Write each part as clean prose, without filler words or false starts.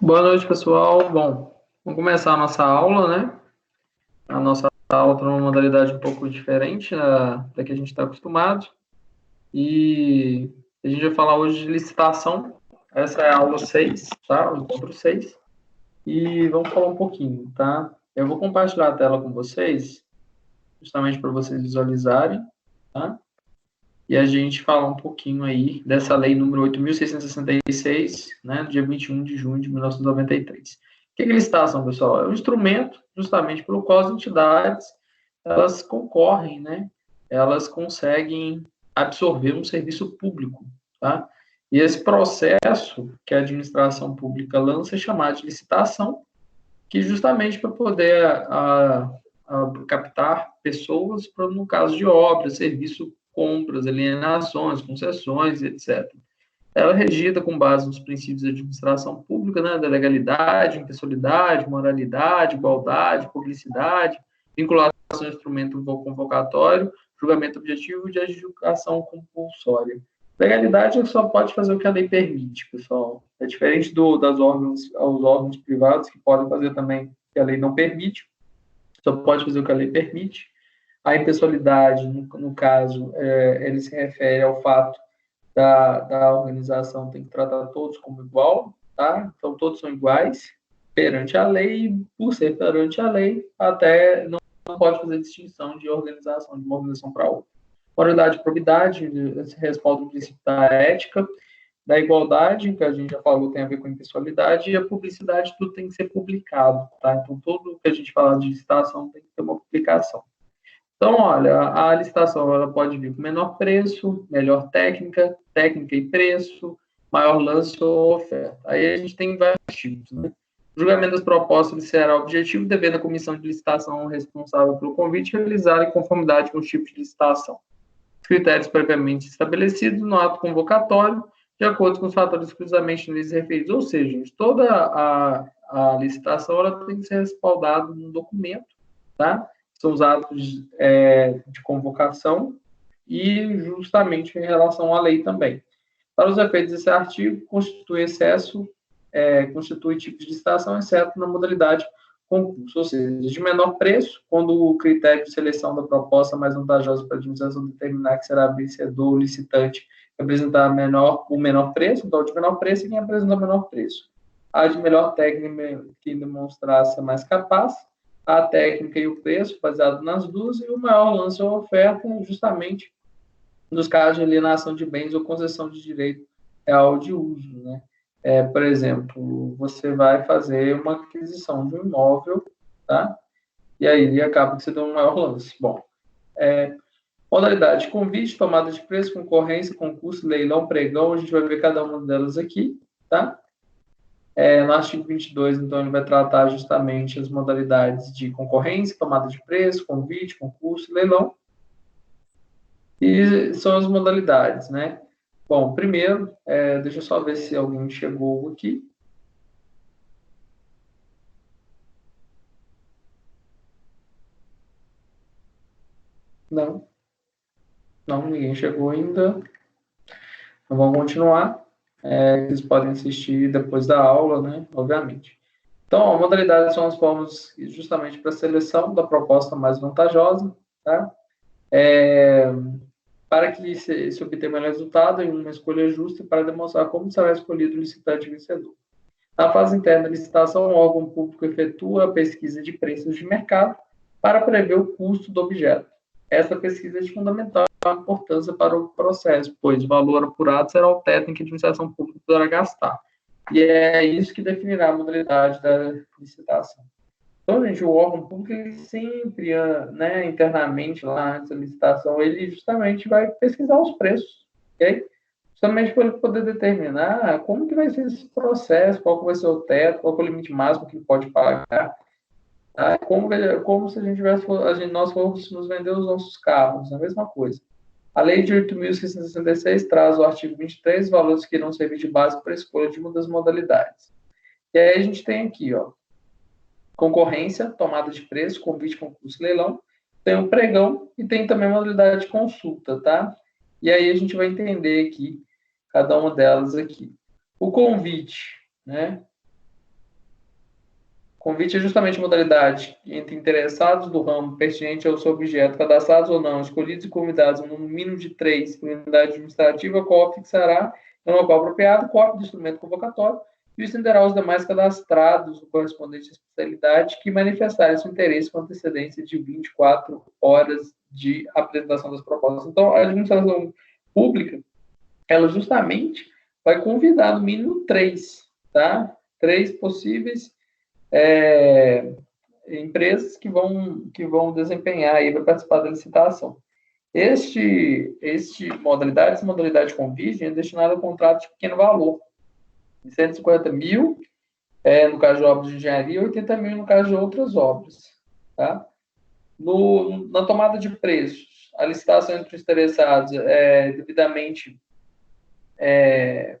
Boa noite, pessoal. Bom, vamos começar a nossa aula, né? A nossa aula está numa modalidade um pouco diferente da que a gente está acostumado. E a gente vai falar hoje de licitação. Essa é a aula 6, tá? O encontro 6. E vamos falar um pouquinho, tá? Eu vou compartilhar a tela com vocês, justamente para vocês visualizarem, tá? E a gente falar um pouquinho aí dessa lei número 8.666, né, do dia 21 de junho de 1993. O que é licitação, pessoal? É um instrumento justamente pelo qual as entidades elas concorrem, né? Elas conseguem absorver um serviço público, tá? E esse processo que a administração pública lança é chamado de licitação, que justamente para poder captar pessoas, para, no caso de obras, serviço, compras, alienações, concessões, etc. Ela é regida com base nos princípios da administração pública, né, da legalidade, impessoalidade, moralidade, igualdade, publicidade, vinculação ao instrumento convocatório, julgamento objetivo e de adjudicação compulsória. Legalidade só pode fazer o que a lei permite, pessoal. É diferente das aos órgãos privados, que podem fazer também o que a lei não permite, só pode fazer o que a lei permite. A impessoalidade, no caso, ele se refere ao fato da organização tem que tratar todos como igual, tá? Então, todos são iguais perante a lei, e por ser perante a lei, até não pode fazer distinção de organização, de uma organização para outra. Moralidade e probidade, respalda o princípio da ética, da igualdade, que a gente já falou, tem a ver com a impessoalidade, e a publicidade, tudo tem que ser publicado, tá? Então, tudo que a gente fala de licitação tem que ter uma publicação. Então, olha, a licitação ela pode vir com menor preço, melhor técnica, técnica e preço, maior lance ou oferta. Aí a gente tem vários tipos, né? O julgamento das propostas será objetivo, devendo a comissão de licitação responsável pelo convite realizar em conformidade com os tipos de licitação. Critérios previamente estabelecidos no ato convocatório, de acordo com os fatores exclusivamente neles referidos. Ou seja, gente, toda a licitação ela tem que ser respaldada num documento, tá? São os atos de convocação e justamente em relação à lei também. Para os efeitos desse artigo, constitui tipo de licitação, exceto na modalidade concurso, ou seja, de menor preço, quando o critério de seleção da proposta mais vantajosa para a administração determinar que será vencedor, licitante, apresentar o menor preço, então de menor preço e quem apresenta o menor preço. A de melhor técnica que demonstrar ser mais capaz, a técnica e o preço, baseado nas duas, e o maior lance ou oferta, justamente nos casos de alienação de bens ou concessão de direito real de uso, né? Por exemplo, você vai fazer uma aquisição de um imóvel, tá? E aí acaba que você dá um maior lance. Bom, modalidade de convite, tomada de preço, concorrência, concurso, leilão, pregão, a gente vai ver cada uma delas aqui, tá? No artigo 22, então, ele vai tratar justamente as modalidades de concorrência, tomada de preço, convite, concurso, leilão. E são as modalidades, né? Bom, primeiro, deixa eu só ver se alguém chegou aqui. Não, não, ninguém chegou ainda. Então, vamos continuar. Vocês podem assistir depois da aula, né? Obviamente. Então, a modalidade são as formas justamente para a seleção da proposta mais vantajosa, tá? Para que se obtenha o melhor resultado em uma escolha justa para demonstrar como será escolhido o licitante vencedor. Na fase interna da licitação, o órgão público efetua a pesquisa de preços de mercado para prever o custo do objeto. Essa pesquisa é de fundamental importância para o processo, pois o valor apurado será o teto em que a administração pública poderá gastar. E é isso que definirá a modalidade da licitação. Então, gente, o órgão público, ele sempre, né, internamente, lá antes da licitação, ele justamente vai pesquisar os preços, ok? Justamente para ele poder determinar como que vai ser esse processo, qual que vai ser o teto, qual que é o limite máximo que ele pode pagar. Tá? Como se a gente tivesse, nós fôssemos vender os nossos carros, a mesma coisa. A Lei de 8.666 traz o artigo 23, valores que irão servir de base para a escolha de uma das modalidades. E aí a gente tem aqui, ó, concorrência, tomada de preço, convite, concurso, leilão, tem o pregão e tem também a modalidade de consulta, tá? E aí a gente vai entender aqui cada uma delas aqui. O convite, né? Convite é justamente a modalidade entre interessados do ramo pertinente ao seu objeto, cadastrados ou não, escolhidos e convidados no mínimo de 3 por unidade administrativa, a qual fixará no local apropriado cópia do instrumento convocatório e estenderá os demais cadastrados, o correspondente à especialidade, que manifestarem seu interesse com antecedência de 24 horas de apresentação das propostas. Então, a administração pública, ela justamente vai convidar no mínimo 3, tá? 3 possíveis empresas que vão desempenhar aí, vai participar da licitação. Essa modalidade convite é destinada a contratos de pequeno valor, de 150 mil, no caso de obras de engenharia, 80 mil no caso de outras obras. Tá? Na tomada de preços, a licitação entre os interessados é devidamente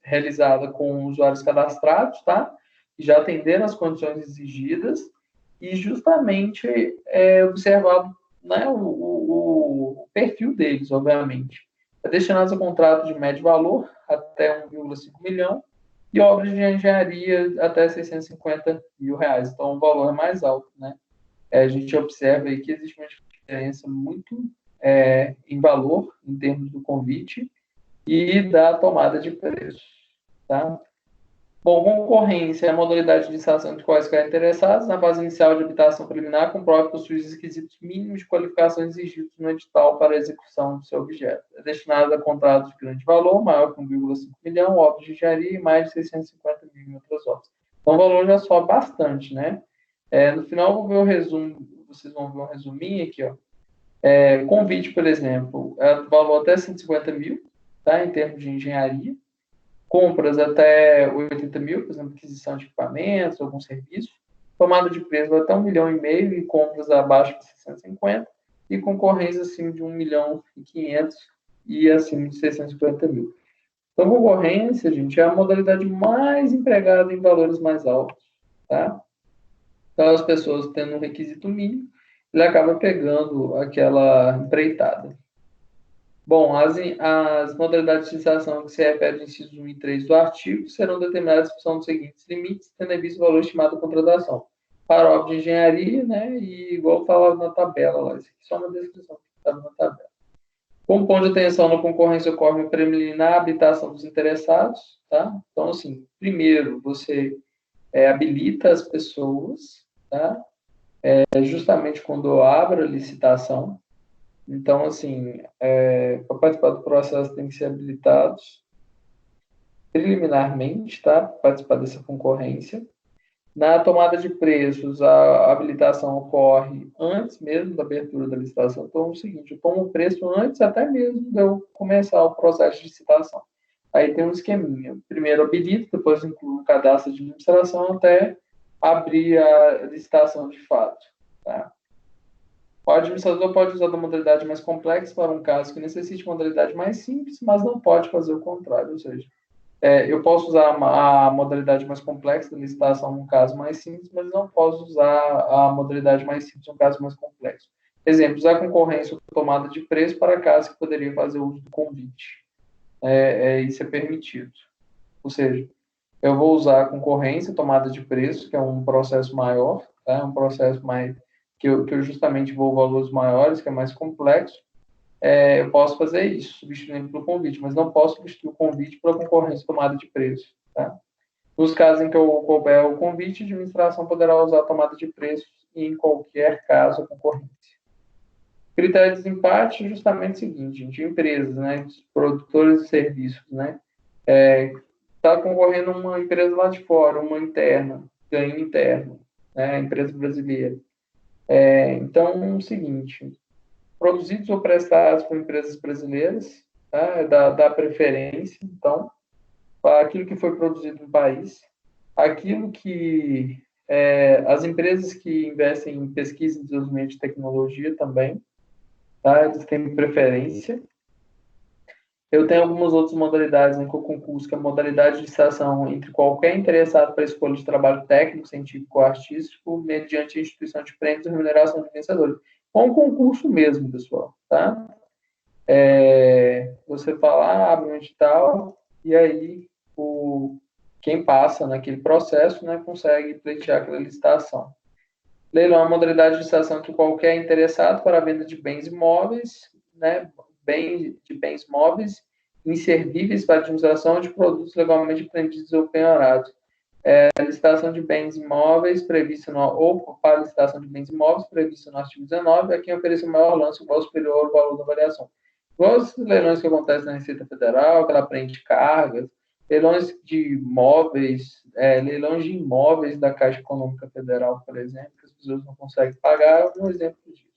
realizada com usuários cadastrados, tá? Já atendendo as condições exigidas e justamente observado, né, o perfil deles, obviamente. É destinado a contrato de médio valor, até 1,5 milhão, e obras de engenharia até 650 mil reais. Então, o valor é mais alto, né? A gente observa aí que existe uma diferença muito em valor, em termos do convite, e da tomada de preço, tá? Bom, concorrência é a modalidade de licitação entre quaisquer interessados na fase inicial de habitação preliminar, comprova que possui os requisitos mínimos de qualificação exigidos no edital para a execução do seu objeto. É destinado a contratos de grande valor, maior que 1,5 milhão, obras de engenharia e mais de 650 mil em outras obras. Então, o valor já sobe bastante, né? No final, eu vou ver o resumo, vocês vão ver um resuminho aqui, ó. Convite, por exemplo, valor até 150 mil, tá? Em termos de engenharia. Compras até 80 mil, por exemplo, aquisição de equipamentos, algum serviço. Tomada de preço até 1,5 milhão e compras abaixo de 650 e concorrência acima de 1,5 milhão e acima de 650 mil. Então, concorrência, gente, é a modalidade mais empregada em valores mais altos, tá? Então, as pessoas tendo um requisito mínimo, ele acaba pegando aquela empreitada. Bom, as modalidades de licitação que se referem aos incisos 1 e 3 do artigo serão determinadas em função dos seguintes limites, tendo em vista o valor estimado da contratação. Para obra de engenharia, né, e igual eu falava na tabela lá, isso aqui é só uma descrição que estava na tabela. Como ponto de atenção na concorrência ocorre uma preliminar habilitação dos interessados, tá? Então, assim, primeiro você habilita as pessoas, tá? Justamente quando eu abro a licitação. Então, assim, para participar do processo tem que ser habilitados preliminarmente, tá? Para participar dessa concorrência. Na tomada de preços, a habilitação ocorre antes mesmo da abertura da licitação. Então, é o seguinte, eu tomo o preço antes até mesmo de eu começar o processo de licitação. Aí tem um esqueminha. Primeiro habilito, depois incluo o cadastro de administração até abrir a licitação de fato, tá? O administrador pode usar da modalidade mais complexa para um caso que necessite uma modalidade mais simples, mas não pode fazer o contrário, ou seja, eu posso usar a modalidade mais complexa da licitação num caso mais simples, mas não posso usar a modalidade mais simples num caso mais complexo. Exemplo, usar concorrência ou tomada de preço para casos que poderiam fazer uso do convite. Isso é permitido. Ou seja, eu vou usar a concorrência, tomada de preço, que é um processo maior, tá? Um processo mais que eu justamente vou valores maiores, que é mais complexo. Eu posso fazer isso, substituindo pelo convite, mas não posso substituir o convite pela concorrência tomada de preço, tá? Nos casos em que eu couber o convite, a administração poderá usar a tomada de preço e, em qualquer caso, a concorrência. Critério de desempate é justamente o seguinte, gente, empresas, né, produtores de serviços, né, está concorrendo uma empresa lá de fora, uma interna, ganho interno, né, empresa brasileira. Então, é o seguinte, produzidos ou prestados por empresas brasileiras, tá, dá preferência, então, para aquilo que foi produzido no país, aquilo que as empresas que investem em pesquisa e desenvolvimento de tecnologia também, tá, eles têm preferência. Eu tenho algumas outras modalidades em que eu concurso, que é a modalidade de licitação entre qualquer interessado para a escolha de trabalho técnico, científico ou artístico, mediante a instituição de prêmios e remuneração de vencedores. É um concurso mesmo, pessoal, tá? Você fala, abre um edital, e aí quem passa naquele processo, né, consegue pleitear aquela licitação. Leilão é uma modalidade de licitação que qualquer interessado para a venda de bens imóveis, né, bens móveis inservíveis para a administração de produtos legalmente apreendidos ou penhorados. A licitação de bens imóveis prevista ou para a licitação de bens imóveis prevista no artigo 19 é quem ofereça o maior lance igual ou superior ao valor da variação. Igual os leilões que acontecem na Receita Federal, que ela prende cargas, leilões de imóveis, leilões de imóveis da Caixa Econômica Federal, por exemplo, que as pessoas não conseguem pagar, é um exemplo disso.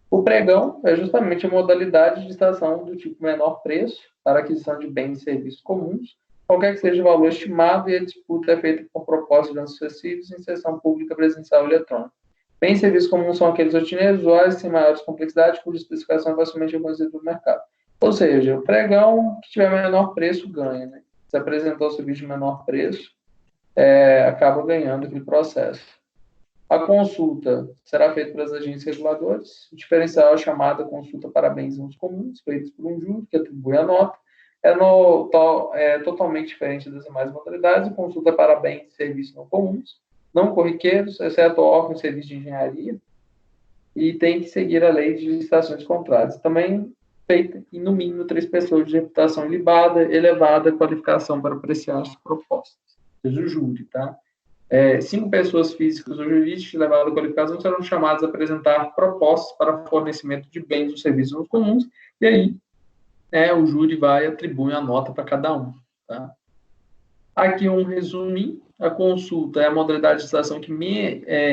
O pregão é justamente a modalidade de licitação do tipo menor preço para aquisição de bens e serviços comuns, qualquer que seja o valor estimado, e a disputa é feita por propostas de anos sucessivos em sessão pública presencial e eletrônica. Bens e serviços comuns são aqueles rotineiros, usuais, sem maiores complexidades, cuja especificação é facilmente reconhecida no mercado. Ou seja, o pregão que tiver menor preço ganha, né? Se apresentou o serviço de menor preço, acaba ganhando aquele processo. A consulta será feita pelas agências reguladoras. O diferencial é chamada consulta para bens e usos comuns, feita por um júri que atribui a nota. É totalmente diferente das demais modalidades. A consulta para bens e serviços não comuns, não corriqueiros, exceto órgãos de serviço de engenharia, e tem que seguir a lei de licitações contrárias. Também feita em, no mínimo, 3 pessoas de reputação ilibada, elevada qualificação para apreciar as propostas. Ou seja, o júri, tá? 5 pessoas físicas ou jurídicas de elevada qualificação serão chamadas a apresentar propostas para fornecimento de bens ou serviços comuns, e aí o júri vai atribuir a nota para cada um. Tá? Aqui um resumo. A consulta é a modalidade de licitação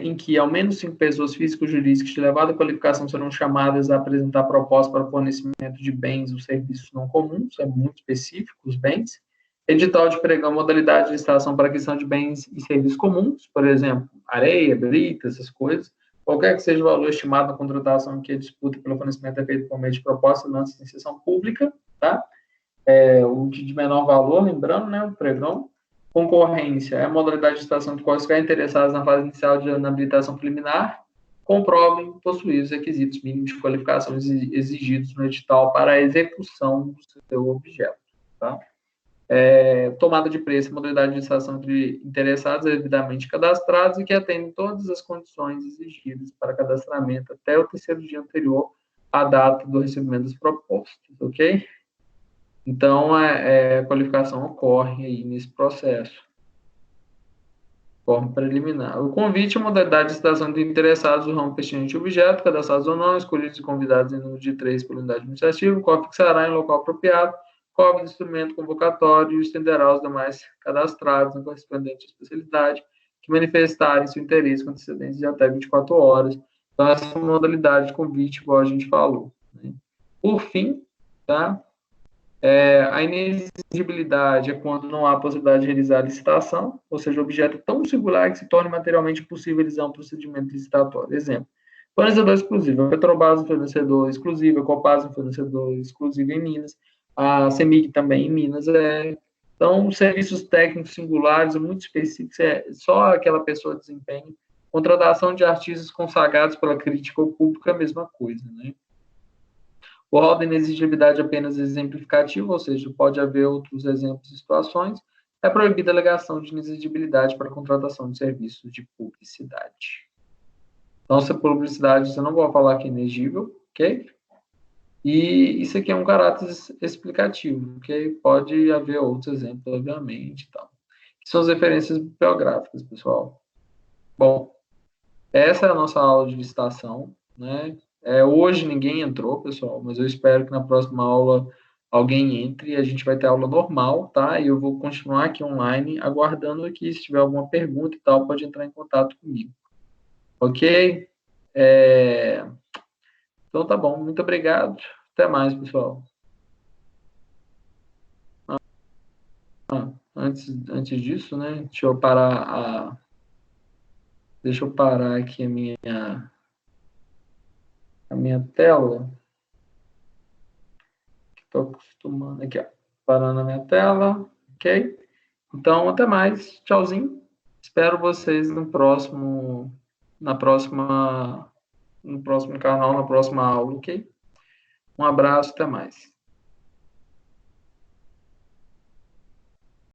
em que ao menos 5 pessoas físicas ou jurídicas de elevada qualificação serão chamadas a apresentar propostas para fornecimento de bens ou serviços não comuns, é muito específico, os bens. Edital de pregão, modalidade de licitação para aquisição de bens e serviços comuns, por exemplo, areia, brita, essas coisas. Qualquer que seja o valor estimado na contratação que a disputa pelo fornecimento é feito por meio de proposta lança em sessão pública, tá? O de menor valor, lembrando, né, o pregão. Concorrência é a modalidade de licitação de quais ficarem interessados na fase inicial de habilitação preliminar, comprovem possuir os requisitos mínimos de qualificação exigidos no edital para a execução do seu objeto, tá? Tomada de preço, modalidade de licitação de interessados devidamente cadastrados e que atendem todas as condições exigidas para cadastramento até o 3º dia anterior à data do recebimento das propostas, ok? Então, a qualificação ocorre aí nesse processo. Forma preliminar. O convite é a modalidade de licitação de interessados do ramo pertinente objeto, cadastrados ou não, escolhidos e convidados em número de 3 pela unidade administrativa, o qual fixará em local apropriado cópia do instrumento convocatório e estenderá os demais cadastrados na correspondente especialidade que manifestarem seu interesse com antecedência de até 24 horas. Então, essa é a modalidade de convite, igual a gente falou. Né? Por fim, tá? A inexigibilidade é quando não há possibilidade de realizar a licitação, ou seja, o objeto é tão singular que se torne materialmente impossível realizar um procedimento licitatório. Exemplo, fornecedor exclusivo, a Petrobras, um fornecedor exclusivo, a Copasa, um fornecedor exclusivo em Minas, a CEMIG também em Minas. Então, serviços técnicos singulares, muito específicos, só aquela pessoa desempenha. Contratação de artistas consagrados pela crítica ao público é a mesma coisa, né? O rol da inexigibilidade é apenas exemplificativo, ou seja, pode haver outros exemplos e situações. É proibida a alegação de inexigibilidade para a contratação de serviços de publicidade. Então, se é publicidade, você não vai falar que é inexigível, ok? E isso aqui é um caráter explicativo, ok? Pode haver outros exemplos, obviamente, e tal. Que são as referências bibliográficas, pessoal. Bom, essa é a nossa aula de licitação, né? Hoje ninguém entrou, pessoal, mas eu espero que na próxima aula alguém entre e a gente vai ter aula normal, tá? E eu vou continuar aqui online, aguardando aqui, se tiver alguma pergunta e tal, pode entrar em contato comigo. Ok? Então tá bom, muito obrigado. Até mais, pessoal. Antes disso, né? Deixa eu parar aqui a minha tela. Estou acostumando aqui, ó. Parando a minha tela, ok? Então, até mais. Tchauzinho. Espero vocês no próximo canal, na próxima aula, ok? Um abraço, até mais.